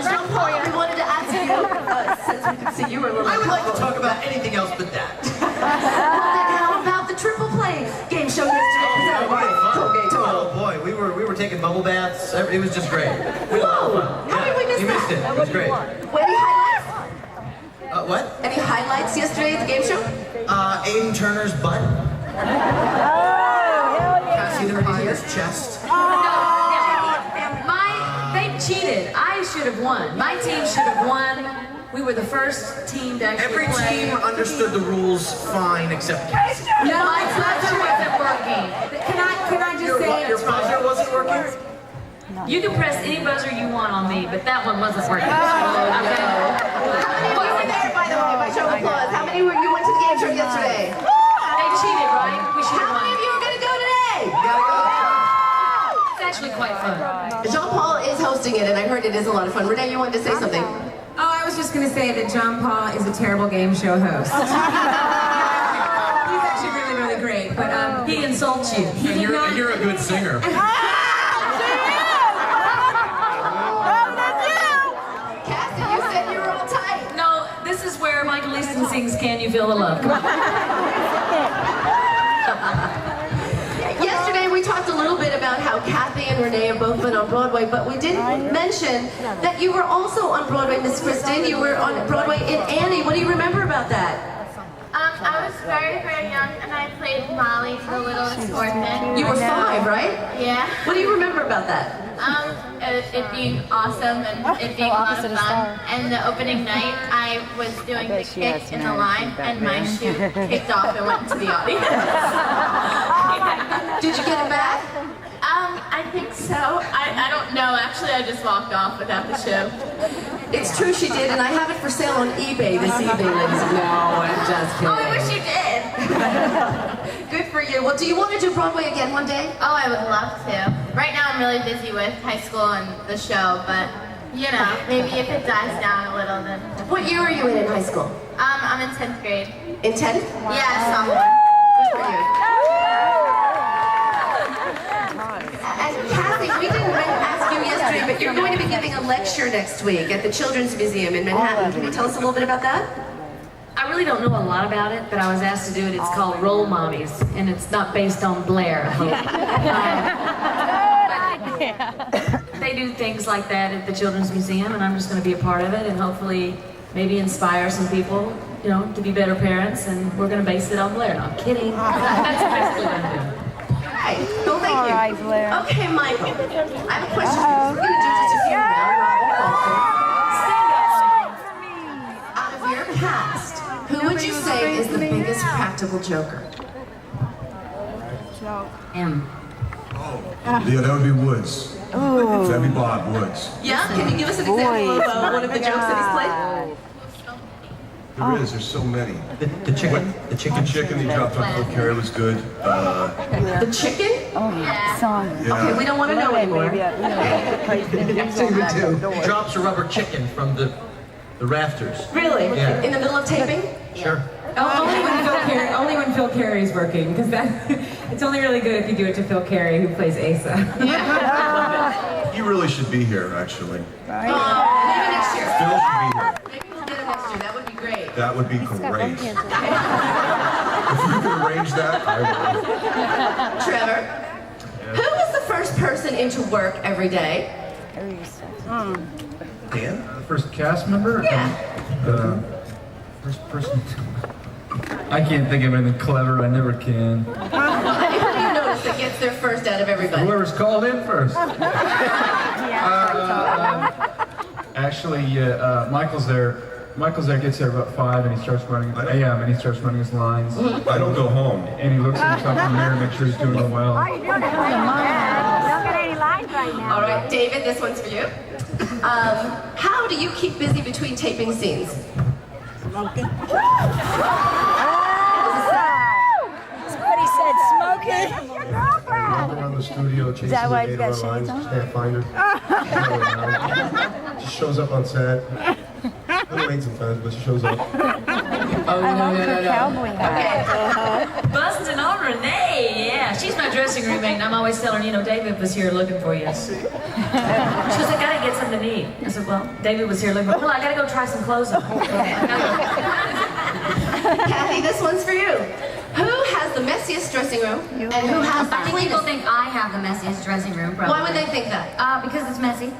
Jean Paul, we wanted to ask you, since we could see you were a little I would like to talk about anything else but that. How about the triple play game show yesterday? Oh boy, we were taking bubble baths. It was just great. Whoa! How did we miss You that? missed it. It was great. Any highlights? What? Any highlights yesterday at the game show? Aiden Turner's butt. Cassie the Pioneer's chest. They cheated. I should have won. My team should have won. We were the first team to actually Every play. team understood the rules fine except Cassie. No, my buzzer wasn't working. Can I just say Your buzzer wasn't working? You can press any buzzer you want on me, but that one wasn't working. How many of you were there, by the way, by show of applause? How many of you went to the game show yesterday? They cheated, right? We should How have many of won. you are going to go today? It's actually quite fun. Jean Paul is hosting it, and I heard it is a lot of fun. Renee, you wanted to say something? Oh, I was just going to say that John Paul is a terrible game show host. He's actually really, really great, but He insults you. he did not. You're a good singer. Cassie, you said you were all tight. No, this is where Michael Easton sings "Can You Feel the Love." Come on. Yesterday we talked a little bit about how Kathy and Renee have both been on Broadway, but we didn't mention that you were also on Broadway, Miss Kristen. You were on Broadway in Annie. What do you remember about that? I was very, very young, and I played Molly, the littlest orphan. You were 5, right? Yeah. What do you remember about that? It being awesome and it being a lot of fun. And the opening night, I was doing the kick in the line, and my shoe kicked off and went into the audience. Did you get it back? I think so. I don't know. Actually, I just walked off without the shoe. It's true she did, and I have it for sale on eBay this evening, ladies. No, I'm just kidding. Oh, I wish you did. Good for you. Well, do you want to do Broadway again one day? Oh, I would love to. Right now, I'm really busy with high school and the show, but you know, maybe if it dies down a little, then. What year are you in high school? I'm in 10th grade. In 10th? Yeah, sophomore. Good for you. And Kathy, we didn't ask you yesterday, but you're going to be giving a lecture next week at the Children's Museum in Manhattan. Can you tell us a little bit about that? I really don't know a lot about it, but I was asked to do it. It's called Roll Mommies, and it's not based on Blair, I hope. But they do things like that at the Children's Museum, and I'm just going to be a part of it, and hopefully maybe inspire some people, you know, to be better parents, and we're going to base it on Blair. No, I'm kidding. That's basically what I'm doing. Right. Well, thank you. right, Blair. Okay, Michael. I have a question for you. We're going to do just a few round-robin questions. Out of your cast, who would you say is the biggest practical joker? M. Yeah, that would be Woods. That'd be Bob Woods. Yeah? Can you give us an example of one of the jokes that he's played? There's so many. The chicken. The chicken. The chicken he dropped on Phil Carey was good. The chicken? Okay, we don't want to know anymore. He drops a rubber chicken from the rafters. Really? Yeah. In the middle of taping? Sure. Only when Phil Carey's working, because it's only really good if you do it to Phil Carey, who plays Asa. He really should be here, actually. Maybe next year. Phil should be here. Maybe we'll get him next year. That would be great. That would be great. If you could arrange that, I would. Trevor, who was the first person into work every day? Dan? First cast member? Yeah. First person. I can't think of anything clever. I never can. Who do you notice that gets there first out of everybody? Whoever's called in first. Actually, Michael's there. Gets there about 5, and he starts running a.m. and he starts running his lines. I don't go home. And he looks at himself in the mirror, make sure he's doing it well. Don't get any lines right now. All right, David, this one's for you. How do you keep busy between taping scenes? Smoking. Somebody said smoking. Your girlfriend. Walk around the studio, chasing that the why date you got of our shades lines, on? can't find her. She shows up on set. A little late sometimes, but she shows up. Cowboy hat. Busting on Renee, yeah. She's my dressing room mate, and I'm always telling her, you know, David was here looking for you. She goes, I gotta get something to eat. I said, well, David was here looking, well, I gotta go try some clothes on. Kathy, this one's for you. Who has the messiest dressing room and who has the I think people cleanest? think I have the messiest dressing room, probably. Why would they think that? Because it's messy.